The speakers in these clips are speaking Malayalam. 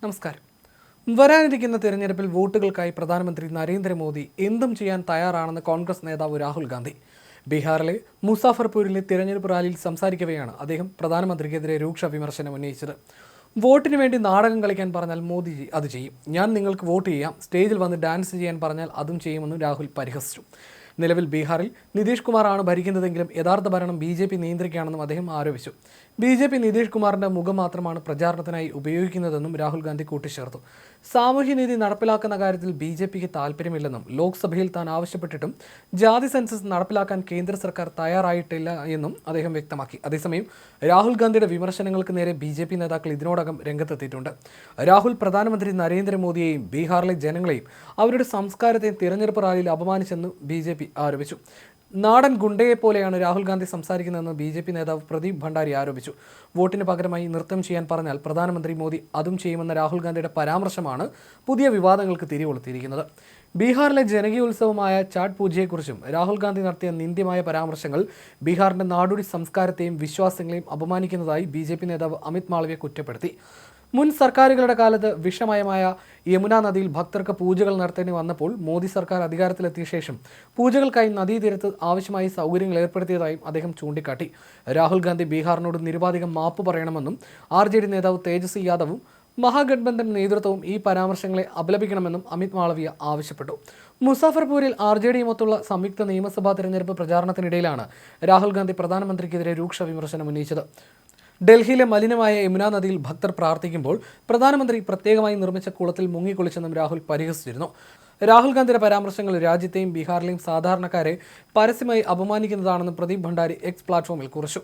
നമസ്കാരം. വരാനിരിക്കുന്ന തെരഞ്ഞെടുപ്പിൽ വോട്ടുകൾക്കായി പ്രധാനമന്ത്രി നരേന്ദ്രമോദി എന്തും ചെയ്യാൻ തയ്യാറാണെന്ന് കോൺഗ്രസ് നേതാവ് രാഹുൽ ഗാന്ധി. ബീഹാറിലെ മുസാഫർപൂരിലെ തിരഞ്ഞെടുപ്പ് റാലിയിൽ സംസാരിക്കവെയാണ് അദ്ദേഹം പ്രധാനമന്ത്രിക്കെതിരെ രൂക്ഷ വിമർശനം ഉന്നയിച്ചത്. വോട്ടിന് വേണ്ടി നാടകം കളിക്കാൻ പറഞ്ഞാൽ മോദി അത് ചെയ്യും. ഞാൻ നിങ്ങൾക്ക് വോട്ട് ചെയ്യാം, സ്റ്റേജിൽ വന്ന് ഡാൻസ് ചെയ്യാൻ പറഞ്ഞാൽ അതും ചെയ്യുമെന്നും രാഹുൽ പരിഹസിച്ചു. നിലവിൽ ബീഹാറിൽ നിതീഷ് കുമാറാണ് ഭരിക്കുന്നതെങ്കിലും യഥാർത്ഥ ഭരണം BJP നിയന്ത്രിക്കുകയാണെന്നും അദ്ദേഹം ആരോപിച്ചു. BJP നിതീഷ് കുമാറിന്റെ മുഖം മാത്രമാണ് പ്രചാരണത്തിനായി ഉപയോഗിക്കുന്നതെന്നും രാഹുൽ ഗാന്ധി കൂട്ടിച്ചേർത്തു. സാമൂഹ്യനീതി നടപ്പിലാക്കുന്ന കാര്യത്തിൽ BJPക്ക് താല്പര്യമില്ലെന്നും ലോക്സഭയിൽ താൻ ആവശ്യപ്പെട്ടിട്ടും ജാതി സെൻസസ് നടപ്പിലാക്കാൻ കേന്ദ്ര സർക്കാർ തയ്യാറായിട്ടില്ല എന്നും അദ്ദേഹം വ്യക്തമാക്കി. അതേസമയം രാഹുൽ ഗാന്ധിയുടെ വിമർശനങ്ങൾക്ക് നേരെ BJP നേതാക്കൾ ഇതിനോടകം രംഗത്തെത്തിയിട്ടുണ്ട്. രാഹുൽ പ്രധാനമന്ത്രി നരേന്ദ്രമോദിയെയും ബീഹാറിലെ ജനങ്ങളെയും അവരുടെ സംസ്കാരത്തെയും തിരഞ്ഞെടുപ്പ് റാലിയിൽ അപമാനിച്ചെന്ന് BJP ആരോപിച്ചു. നാടൻ ഗുണ്ടയെപ്പോലെയാണ് രാഹുൽ ഗാന്ധി സംസാരിക്കുന്നതെന്ന് BJP നേതാവ് പ്രദീപ് ഭണ്ഡാരി ആരോപിച്ചു. വോട്ടിന് പകരമായി നൃത്തം ചെയ്യാൻ പറഞ്ഞാൽ പ്രധാനമന്ത്രി മോദി അതും ചെയ്യുമെന്ന രാഹുൽ ഗാന്ധിയുടെ പരാമർശമാണ് പുതിയ വിവാദങ്ങൾക്ക് തിരികൊളുത്തിയിരിക്കുന്നത്. ബീഹാറിലെ ജനകീയോത്സവമായ ഛാട്ട് പൂജയെക്കുറിച്ചും രാഹുൽ ഗാന്ധി നടത്തിയ നിന്ദ്യമായ പരാമർശങ്ങൾ ബീഹാറിന്റെ നാടോടി സംസ്കാരത്തെയും വിശ്വാസങ്ങളെയും അപമാനിക്കുന്നതായി BJP നേതാവ് അമിത് മാളവ്യ കുറ്റപ്പെടുത്തി. മുൻ സർക്കാരുകളുടെ കാലത്ത് വിഷമയമായ യമുന നദിയിൽ ഭക്തർക്ക് പൂജകൾ നടത്തേണ്ടി വന്നപ്പോൾ മോദി സർക്കാർ അധികാരത്തിലെത്തിയ ശേഷം പൂജകൾക്കായി നദീതീരത്ത് ആവശ്യമായ സൗകര്യങ്ങൾ ഏർപ്പെടുത്തിയതായും അദ്ദേഹം ചൂണ്ടിക്കാട്ടി. രാഹുൽ ഗാന്ധി ബീഹാറിനോട് നിരുപാധികം മാപ്പ് പറയണമെന്നും RJD നേതാവ് തേജസ്വി യാദവും മഹാഗഠബന്ധൻ നേതൃത്വവും ഈ പരാമർശങ്ങളെ അപലപിക്കണമെന്നും അമിത് മാളവ്യ ആവശ്യപ്പെട്ടു. മുസാഫർപൂരിൽ RJDയുമൊത്തുള്ള സംയുക്ത നിയമസഭാ തെരഞ്ഞെടുപ്പ് പ്രചാരണത്തിനിടയിലാണ് രാഹുൽ ഗാന്ധി പ്രധാനമന്ത്രിക്കെതിരെ രൂക്ഷ വിമർശനം ഉന്നയിച്ചത്. ഡൽഹിയിലെ മലിനമായ യമുന നദിയിൽ ഭക്തർ പ്രാർത്ഥിക്കുമ്പോൾ പ്രധാനമന്ത്രി പ്രത്യേകമായി നിർമ്മിച്ച കുളത്തിൽ മുങ്ങിക്കുളിച്ചെന്നും രാഹുൽ പരിഹസിച്ചിരുന്നു. രാഹുൽ ഗാന്ധിയുടെ പരാമർശങ്ങൾ രാജ്യത്തെയും ബീഹാറിലെയും സാധാരണക്കാരെ പരസ്യമായി അപമാനിക്കുന്നതാണെന്ന് പ്രദീപ് ഭണ്ഡാരി എക്സ് പ്ലാറ്റ്ഫോമിൽ കുറിച്ചു.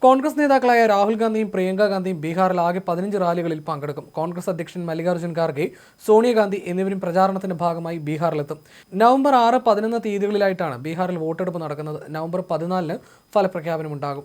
കോൺഗ്രസ് നേതാക്കളായ രാഹുൽ ഗാന്ധിയും പ്രിയങ്ക ഗാന്ധിയും ബീഹാറിൽ ആകെ 15 റാലികളിൽ പങ്കെടുക്കും. കോൺഗ്രസ് അധ്യക്ഷൻ മല്ലികാർജ്ജുൻ ഖാർഗെ, സോണിയാഗാന്ധി എന്നിവരും പ്രചാരണത്തിന്റെ ഭാഗമായി ബീഹാറിലെത്തും. നവംബർ 6, 11 തീയതികളിലായിട്ടാണ് ബീഹാറിൽ വോട്ടെടുപ്പ് നടക്കുന്നത്. നവംബർ 14 ഫലപ്രഖ്യാപനമുണ്ടാകും.